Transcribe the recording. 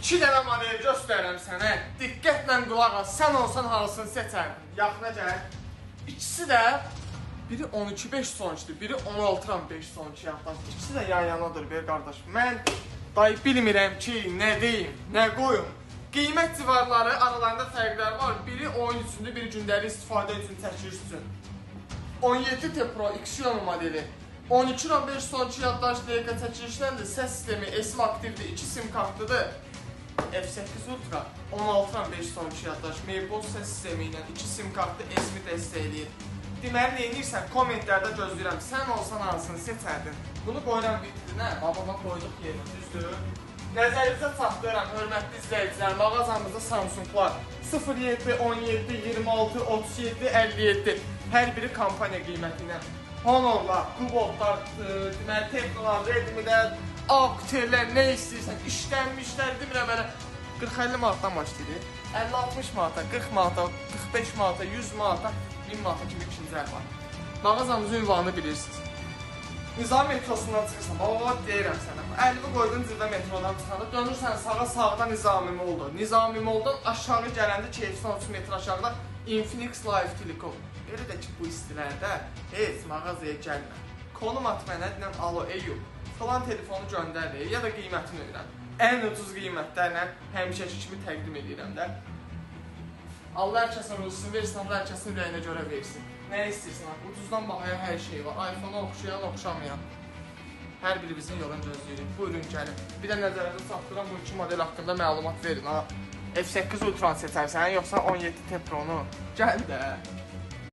2 dənə model göstərirəm sənə. Diqqətlə qulaq as. Sən olsan hansını seçərdin? Yaxına gəl. İkisi də biri 12.5 sonkidir, biri 16.5 sonki yaddaş. İkisi də yan-yanadır be qardaş. Mən dayı bilmirəm ki, nə deyim, nə qoyum. Qiymət civarları aralarında fərqlər var. Biri oyun üçündür, biri gündəlik istifadə üçün, çəkiliş üçün. 17T Pro Xiaomi modeli. 12.5 sonki yaddaş dəqiqə çəkilişdəndir. Səs sistemi S aktivdir, 2 sim kartıdır. F8 Ultra 16.5 sonki yaddaş. Maybos səs sistemi ilə 2 sim kartlı S-mi dəstəkləyir. Deməli, neyinirsən? Kommentlərdə gözləyirəm. Sən olsan hansını seçərdin? Bunu qoyuram vitrinə. Babama qoyduq yerinə, düzdür? Nəzərinizə çatdırıram, hörmətli izləyicilər. Mağazamızda Samsunglar 07, 17, 26, 37, 57. Hər biri kampaniya qiyməti ilə. Honorlar, Kubotlar, deməli, Teknolar, Redmi'lər, Aktellər, nə istəyirsən, işlənmişlər, demirəm belə 40-50 manatdan başlayır. 50-60 manata, 40 manata, 45 manata, 100 manata, 1000 manata kimi ikinci əl var. Mağazamızın ünvanını bilirsiniz. Nizam metrosundan çıxırsan, baba deyirəm sənə. 50 qoydun cırda metrodan çıxanda, dönürsən sağa, sağda Nizami Mol'dur. Nizami Mol'dan aşağı gələndə keyfsən 30 metr aşağıda Infinix Live Telekom. Elə də ki, bu istilərdə heç mağazaya gəlmə. Konum at mənə, deyən, alo, Eyüp, falan telefonu göndərir ya da qiymətini öyrən. Ən ucuz qiymətlərlə həmişəki kimi təqdim edirəm də. Allah hər kəsin ruzusunu versin, Allah hər kəsin ürəyinə görə versin. Nə istəyirsən, ucuzdan baxaya hər şey var. iPhone-u oxşayan, oxşamayan. Hər biri bizim yolun gözləyirik. Buyurun, gəlin. Bir də nəzərinizə çatdıran bu iki model haqqında məlumat verin. F8 Ultra seçərsən, yoxsa 17T Pro-nu? Gəl də.